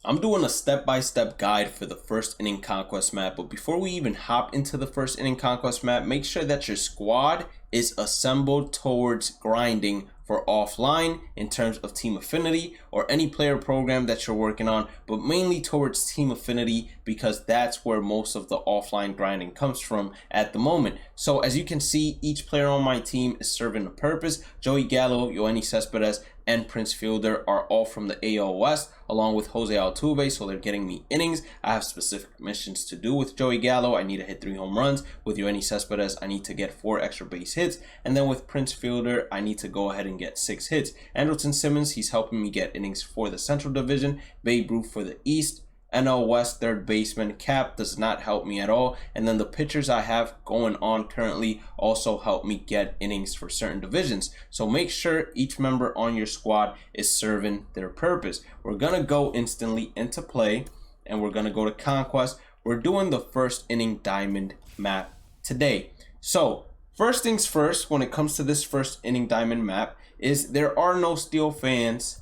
I'm doing a step-by-step guide for the first inning conquest map, but before we even hop into the first inning conquest map, make sure that your squad is assembled towards grinding for offline in terms of team affinity or any player program that you're working on, but mainly towards team affinity because that's where most of the offline grinding comes from at the moment. So as you can see, each player on my team is serving a purpose. Joey Gallo, Yoenis Cespedes, and Prince Fielder are all from the AL West, along with Jose Altuve, so they're getting me innings. I have specific missions to do with Joey Gallo. I need to hit 3 home runs. With Yoenis Cespedes, I need to get 4 extra base hits. And then with Prince Fielder, I need to go ahead and get 6 hits. Andrelton Simmons, he's helping me get innings for the Central Division. Babe Ruth for the East. NL West third baseman Cap does not help me at all, and then the pitchers I have going on currently also help me get innings for certain divisions. So make sure each member on your squad is serving their purpose. We're gonna go instantly into play, and we're gonna go to Conquest. We're doing the first inning diamond map today. So first things first, when it comes to this first inning diamond map, is there are no steel fans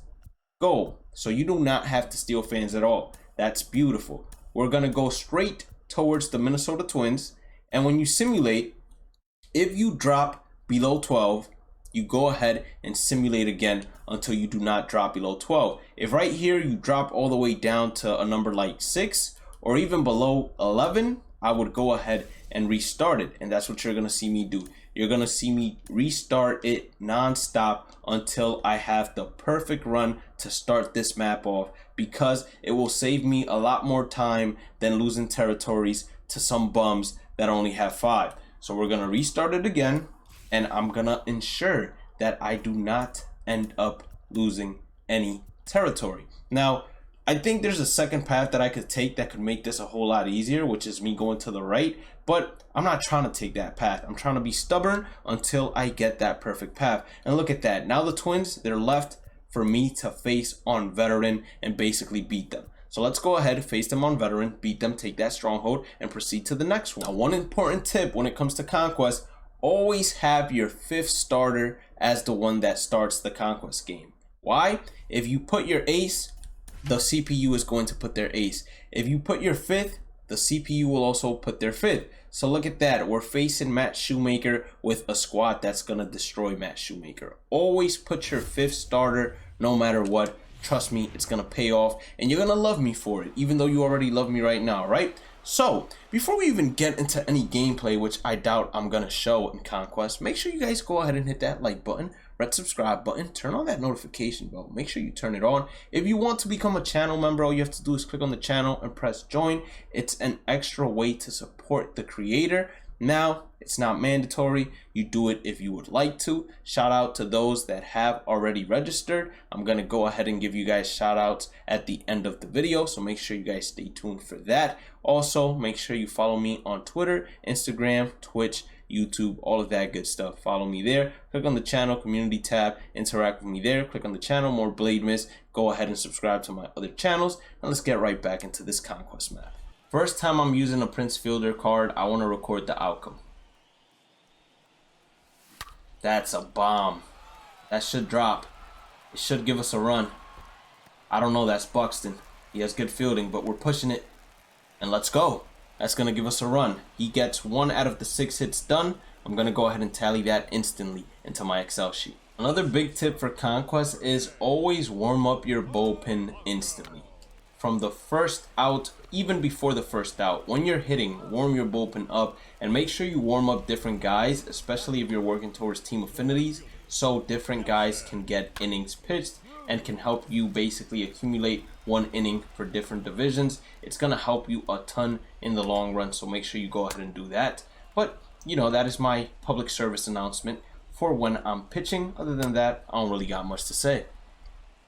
goal, so you do not have to steal fans at all. That's beautiful. We're going to go straight towards the Minnesota Twins. And when you simulate, if you drop below 12, you go ahead and simulate again until you do not drop below 12. If right here you drop all the way down to a number like 6 or even below 11, I would go ahead and restart it. And that's what you're going to see me do. You're going to see me restart it non-stop until I have the perfect run to start this map off, because it will save me a lot more time than losing territories to some bums that only have 5. So we're going to restart it again, and I'm going to ensure that I do not end up losing any territory. Now, I think there's a second path that I could take that could make this a whole lot easier, which is me going to the right, but I'm not trying to take that path. I'm trying to be stubborn until I get that perfect path. And look at that. Now the Twins, they're left for me to face on veteran and basically beat them. So let's go ahead, face them on veteran, beat them, take that stronghold, and proceed to the next one. Now, one important tip when it comes to Conquest, always have your 5th starter as the one that starts the Conquest game. Why? If you put your ace, the CPU is going to put their ace. If you put your 5th, the CPU will also put their 5th. So look at that. We're facing Matt Shoemaker with a squad that's going to destroy Matt Shoemaker. Always put your 5th starter no matter what. Trust me, it's going to pay off. And you're going to love me for it, even though you already love me right now, right? So, before we even get into any gameplay, which I doubt I'm going to show in Conquest, make sure you guys go ahead and hit that like button, red subscribe button, turn on that notification bell. Make sure you turn it on. If you want to become a channel member, all you have to do is click on the channel and press join. It's an extra way to support the creator. Now, it's not mandatory. You do it if you would like to. Shout out to those that have already registered. I'm going to go ahead and give you guys shout outs at the end of the video, so make sure you guys stay tuned for that. Also, make sure you follow me on Twitter, Instagram, Twitch, YouTube, all of that good stuff. Follow me there. Click on the channel community tab, interact with me there. Click on the channel more Bhlademyst. Go ahead and subscribe to my other channels, and let's get right back into this Conquest map. First time I'm using a Prince Fielder card, I want to record the outcome. That's a bomb. That should drop. It should give us a run. I don't know, that's Buxton. He has good fielding, but we're pushing it. And let's go. That's going to give us a run. He gets 1 out of the 6 hits done. I'm going to go ahead and tally that instantly into my Excel sheet. Another big tip for Conquest is always warm up your bullpen instantly. From the first out, even before the first out, when you're hitting, warm your bullpen up and make sure you warm up different guys, especially if you're working towards team affinities, so different guys can get innings pitched and can help you basically accumulate 1 inning for different divisions. It's going to help you a ton in the long run, so make sure you go ahead and do that. But, you know, that is my public service announcement for when I'm pitching. Other than that, I don't really got much to say.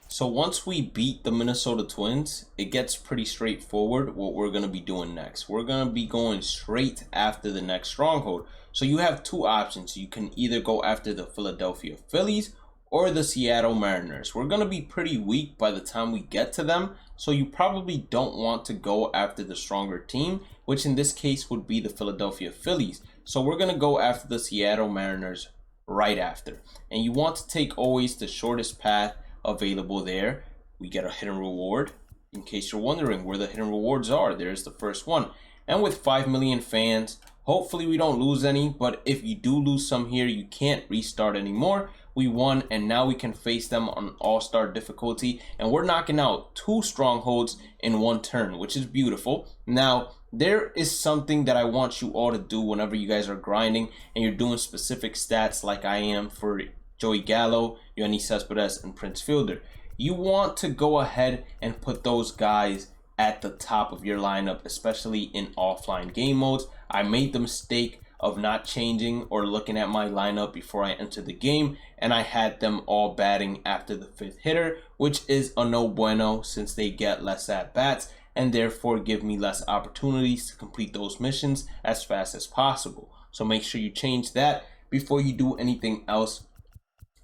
So once we beat the Minnesota Twins, it gets pretty straightforward what we're going to be doing next. We're going to be going straight after the next stronghold. So you have 2 options. You can either go after the Philadelphia Phillies or the Seattle Mariners. We're going to be pretty weak by the time we get to them, so you probably don't want to go after the stronger team, which in this case would be the Philadelphia Phillies. So we're going to go after the Seattle Mariners right after. And you want to take always the shortest path available there. We get a hidden reward. in case you're wondering where the hidden rewards are, there's the first one. And with 5 million fans, hopefully we don't lose any, but if you do lose some here, you can't restart anymore. We won, and now we can face them on all-star difficulty, and we're knocking out 2 strongholds in 1 turn, which is beautiful. Now, there is something that I want you all to do whenever you guys are grinding and you're doing specific stats like I am for Joey Gallo, Yoenis Cespedes, and Prince Fielder. You want to go ahead and put those guys at the top of your lineup, especially in offline game modes. I made the mistake of not changing or looking at my lineup before I entered the game, and I had them all batting after the 5th hitter, which is a no bueno since they get less at bats and therefore give me less opportunities to complete those missions as fast as possible. So make sure you change that before you do anything else.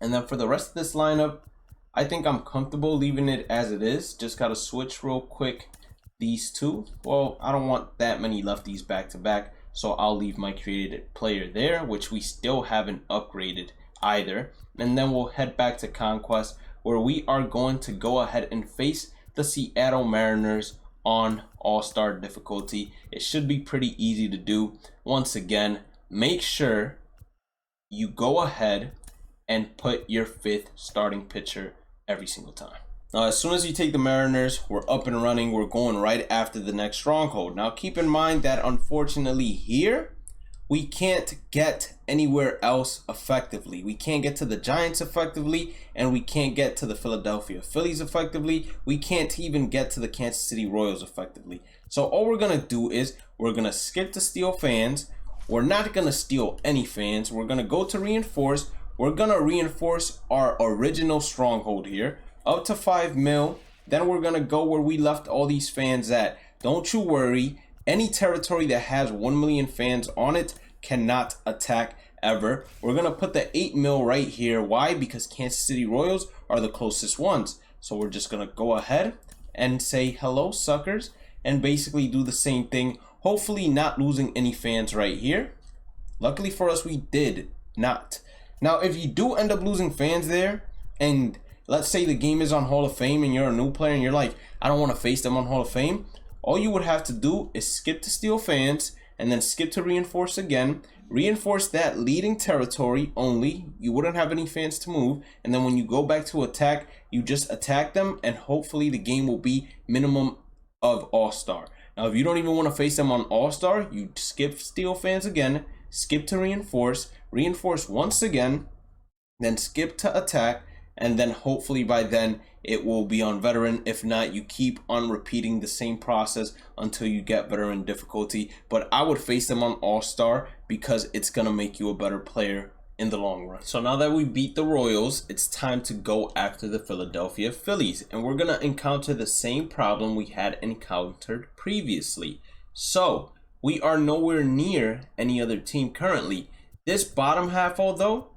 And then for the rest of this lineup, I think I'm comfortable leaving it as it is. Just gotta switch real quick these 2. Well, I don't want that many lefties back to back, so I'll leave my created player there, which we still haven't upgraded either. And then we'll head back to Conquest, where we are going to go ahead and face the Seattle Mariners on all-star difficulty. It should be pretty easy to do. Once again, make sure you go ahead and put your 5th starting pitcher every single time. Now, as soon as you take the Mariners, we're up and running. We're going right after the next stronghold. Now, keep in mind that unfortunately here, we can't get anywhere else effectively. We can't get to the Giants effectively, and we can't get to the Philadelphia Phillies effectively. We can't even get to the Kansas City Royals effectively. So all we're going to do is we're going to skip to steal fans. We're not going to steal any fans. We're going to go to reinforce. We're going to reinforce our original stronghold here up to 5 mil. Then we're going to go where we left all these fans at. Don't you worry. Any territory that has 1 million fans on it cannot attack ever. We're going to put the 8 mil right here. Why? Because Kansas City Royals are the closest ones. So we're just going to go ahead and say hello, suckers, and basically do the same thing. Hopefully not losing any fans right here. Luckily for us, we did not. Now, if you do end up losing fans there, and let's say the game is on Hall of Fame and you're a new player and you're like, I don't want to face them on Hall of Fame. All you would have to do is skip to steal fans and then skip to reinforce again. Reinforce that leading territory only. You wouldn't have any fans to move. And then when you go back to attack, you just attack them, and hopefully the game will be minimum of All-Star. Now, if you don't even want to face them on All-Star, you skip steal fans again, skip to reinforce once again, then skip to attack, and then hopefully by then it will be on veteran. If not, you keep on repeating the same process until you get veteran difficulty. But I would face them on all-star because it's gonna make you a better player in the long run. So now that we beat the Royals, it's time to go after the Philadelphia Phillies, and we're gonna encounter the same problem we had encountered previously. So we are nowhere near any other team currently. This bottom half, although,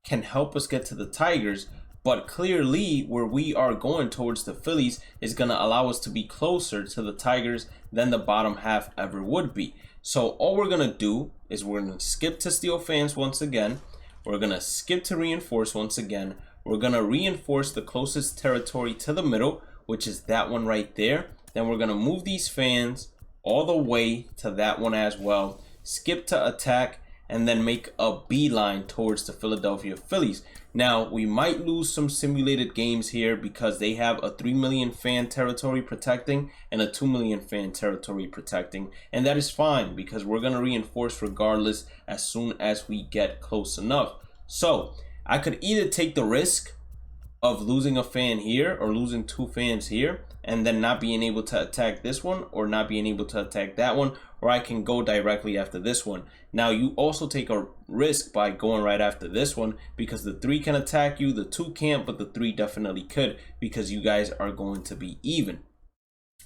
can help us get to the Tigers, but clearly where we are going towards the Phillies is going to allow us to be closer to the Tigers than the bottom half ever would be. So all we're going to do is we're going to skip to steal fans once again. We're going to skip to reinforce once again. We're going to reinforce the closest territory to the middle, which is that one right there. Then we're going to move these fans all the way to that one as well. Skip to attack, and then make a beeline towards the Philadelphia Phillies. Now, we might lose some simulated games here because they have a 3 million fan territory protecting and a 2 million fan territory protecting. And that is fine because we're going to reinforce regardless as soon as we get close enough. So, I could either take the risk of losing a fan here or losing 2 fans here and then not being able to attack this one or not being able to attack that one, or I can go directly after this one. Now, you also take a risk by going right after this one because the 3 can attack you, the 2 can't, but the 3 definitely could because you guys are going to be even.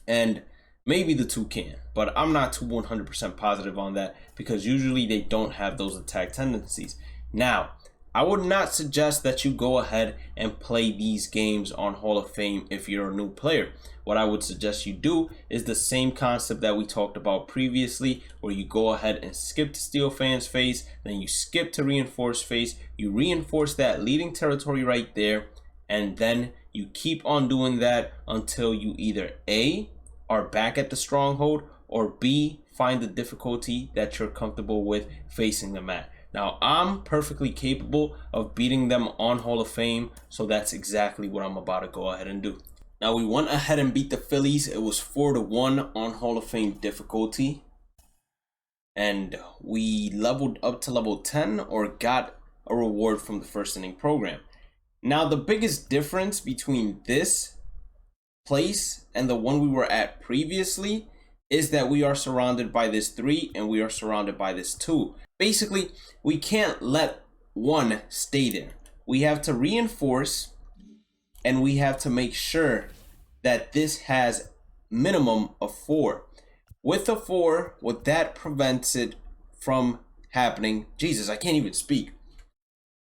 And maybe the 2 can, but I'm not too 100% positive on that because usually they don't have those attack tendencies. Now, I would not suggest that you go ahead and play these games on Hall of Fame if you're a new player. What I would suggest you do is the same concept that we talked about previously, where you go ahead and skip to steal fans phase, then you skip to reinforce phase, you reinforce that leading territory right there, and then You keep on doing that until you either A, are back at the stronghold, or B, find the difficulty that you're comfortable with facing them at. Now, I'm perfectly capable of beating them on Hall of Fame, so that's exactly what I'm about to go ahead and do. Now, we went ahead and beat the Phillies. It was 4-1 on Hall of Fame difficulty. And we leveled up to level 10 or got a reward from the first inning program. Now, the biggest difference between this place and the one we were at previously is that we are surrounded by this 3 and we are surrounded by this 2. Basically, we can't let one stay there. We have to reinforce, and we have to make sure that this has minimum of 4. With a 4, what that prevents it from happening. Jesus, I can't even speak.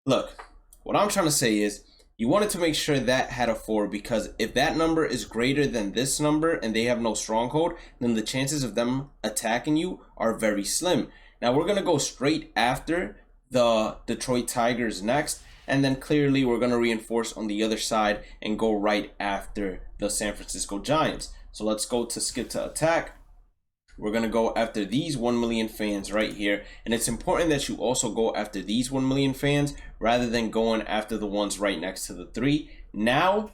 Look, what I'm trying to say is you wanted to make sure that had a 4, because if that number is greater than this number and they have no stronghold, then the chances of them attacking you are very slim. Now we're going to go straight after the Detroit Tigers next, and then clearly we're going to reinforce on the other side and go right after the San Francisco Giants. So let's go to skip to attack. We're going to go after these 1 million fans right here. And it's important that you also go after these 1 million fans rather than going after the ones right next to the 3. Now,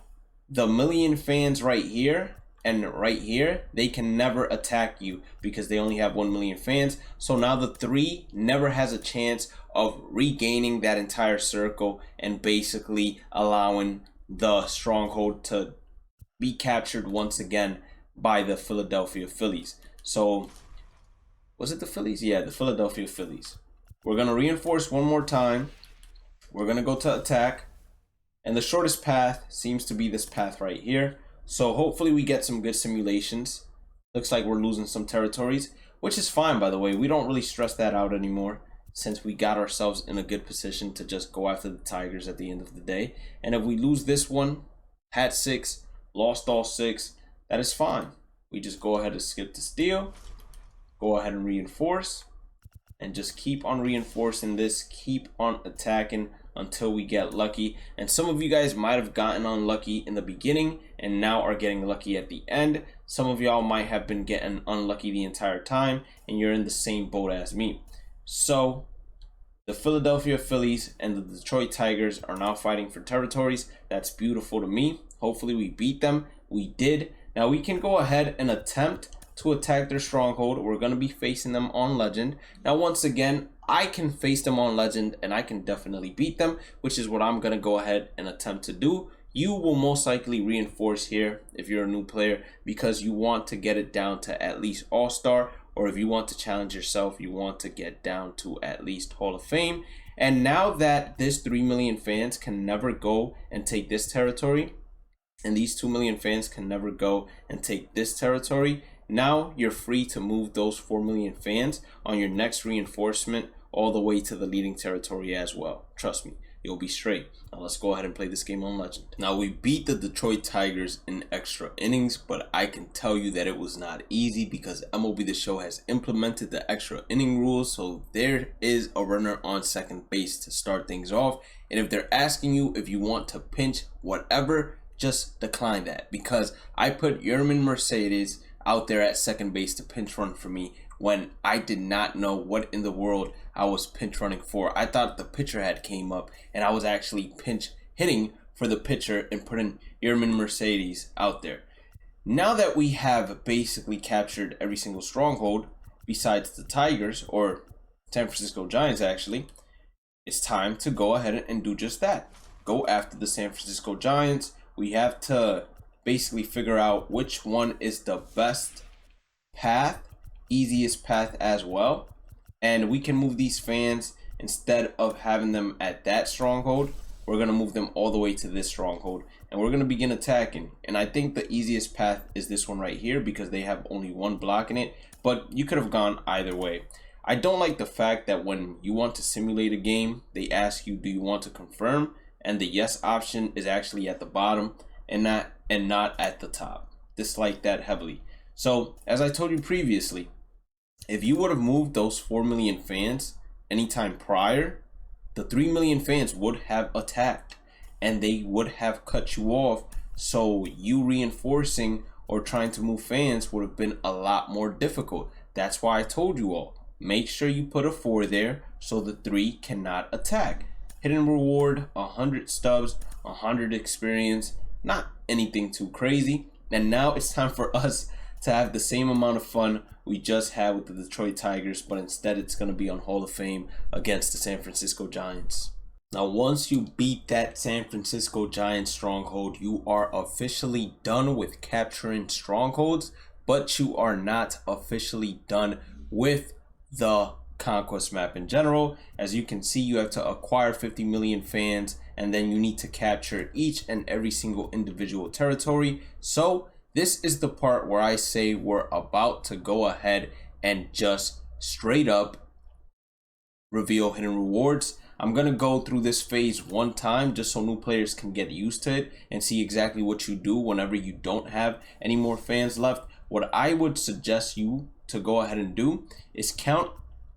the million fans right here and right here, they can never attack you because they only have 1 million fans. So now the 3 never has a chance of regaining that entire circle and basically allowing the stronghold to be captured once again by the Philadelphia Phillies. So, was it the Phillies? Yeah, the Philadelphia Phillies. We're going to reinforce one more time. We're going to go to attack. And the shortest path seems to be this path right here. So hopefully we get some good simulations. Looks like we're losing some territories, which is fine, by the way. We don't really stress that out anymore since we got ourselves in a good position to just go after the Tigers at the end of the day. And if we lose this one, had 6, lost all 6, that is fine. We just go ahead and skip to steal, go ahead and reinforce, and just keep on reinforcing this, keep on attacking until we get lucky. And some of you guys might have gotten unlucky in the beginning and now are getting lucky at the end. Some of y'all might have been getting unlucky the entire time and you're in the same boat as me. So the Philadelphia Phillies and the Detroit Tigers are now fighting for territories. That's beautiful to me. Hopefully we beat them. We did. Now we can go ahead and attempt to attack their stronghold. We're going to be facing them on Legend. Now once again, I can face them on Legend and I can definitely beat them, which is what I'm going to go ahead and attempt to do. You will most likely reinforce here if you're a new player because you want to get it down to at least All-Star, or if you want to challenge yourself, you want to get down to at least Hall of Fame. And now that this 3 million fans can never go and take this territory, and these 2 million fans can never go and take this territory, now you're free to move those 4 million fans on your next reinforcement all the way to the leading territory as well. Trust me, you'll be straight. Now let's go ahead and play this game on Legend. Now we beat the Detroit Tigers in extra innings, but I can tell you that it was not easy because MLB The Show has implemented the extra inning rules. So there is a runner on second base to start things off. And if they're asking you if you want to pinch whatever, just decline that, because I put Yermin Mercedes out there at second base to pinch run for me when I did not know what in the world I was pinch running for. I thought the pitcher had came up and I was actually pinch hitting for the pitcher and putting Yermin Mercedes out there. Now that we have basically captured every single stronghold besides the Tigers, or San Francisco Giants actually, it's time to go ahead and do just that. Go after the San Francisco Giants. We have to basically figure out which one is the best path, easiest path as well. And we can move these fans, instead of having them at that stronghold, we're going to move them all the way to this stronghold. And we're going to begin attacking. And I think the easiest path is this one right here because they have only one block in it. But you could have gone either way. I don't like the fact that when you want to simulate a game, they ask you, do you want to confirm? And the yes option is actually at the bottom and not at the top. Dislike that heavily. So as I told you previously, if you would have moved those 4 million fans anytime prior, the 3 million fans would have attacked and they would have cut you off So you reinforcing or trying to move fans would have been a lot more difficult. That's why I told you all, make sure you put a 4 there so the 3 cannot attack. Hidden reward, 100 stubs, 100 experience, not anything too crazy. And now it's time for us to have the same amount of fun we just had with the Detroit Tigers, but instead it's going to be on Hall of Fame against the San Francisco Giants. Now, once you beat that San Francisco Giants stronghold, you are officially done with capturing strongholds, but you are not officially done with the Conquest map in general. As you can see, you have to acquire 50 million fans, and then you need to capture each and every single individual territory. So this is the part where I say we're about to go ahead and just straight up reveal hidden rewards. I'm going to go through this phase one time just so new players can get used to it and see exactly what you do whenever you don't have any more fans left. What I would suggest you to go ahead and do is count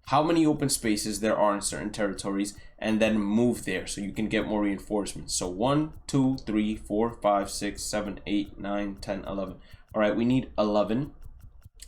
how many open spaces there are in certain territories and then move there so you can get more reinforcements. So 1, 2, 3, 4, 5, 6, 7, 8, 9, 10, 11. All right, we need 11,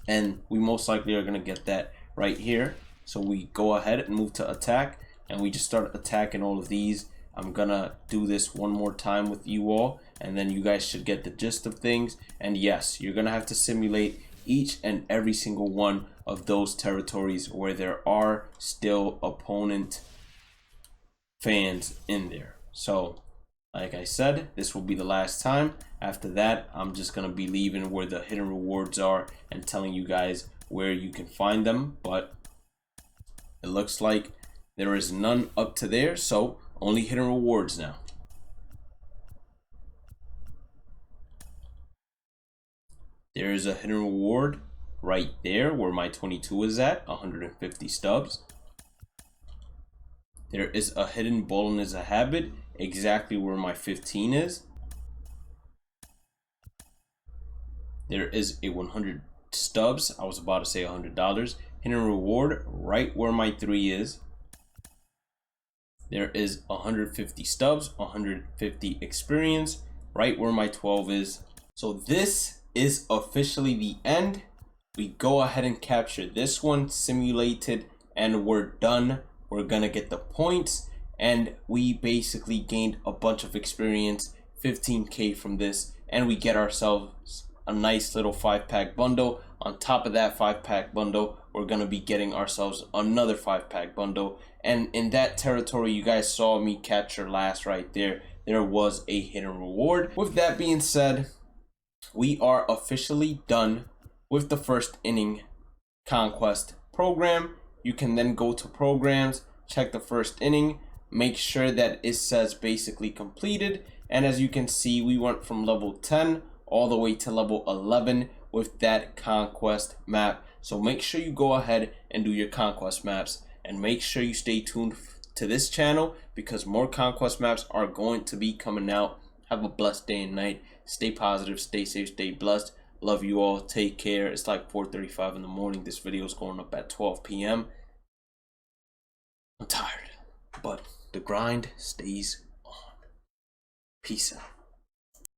and we most likely are going to get that right here. So we go ahead and move to attack, and we just start attacking all of these. I'm gonna do this one more time with you all, and then you guys should get the gist of things. And yes, you're gonna have to simulate each and every single one of those territories where there are still opponent fans in there. So like I said, this will be the last time. After that, I'm just gonna be leaving where the hidden rewards are and telling you guys where you can find them, but it looks like there is none up to there, so only hidden rewards now. There is a hidden reward right there where my 22 is at, 150 stubs. There is a hidden bowling is a habit, exactly where my 15 is. There is a 100 stubs, I was about to say $100. Hidden reward right where my 3 is. There is 150 stubs, 150 experience, right where my 12 is. So this is officially the end. We go ahead and capture this one, simulated, and we're done. We're gonna get the points, and we basically gained a bunch of experience, 15K from this, and we get ourselves a nice little 5-pack bundle. On top of that 5-pack bundle, we're gonna be getting ourselves another 5-pack bundle. And in that territory you guys saw me capture last right there, there was a hidden reward. With that being said, we are officially done with the first inning Conquest program. You can then go to programs, check the first inning, make sure that it says basically completed. And as you can see, we went from level 10 all the way to level 11 with that Conquest map. So make sure you go ahead and do your Conquest maps, and make sure you stay tuned to this channel because more Conquest maps are going to be coming out. Have a blessed day and night. Stay positive, stay safe, stay blessed. Love you all. Take care. It's like 4:35 in the morning. This video is going up at 12 p.m. I'm tired, but the grind stays on. Peace out.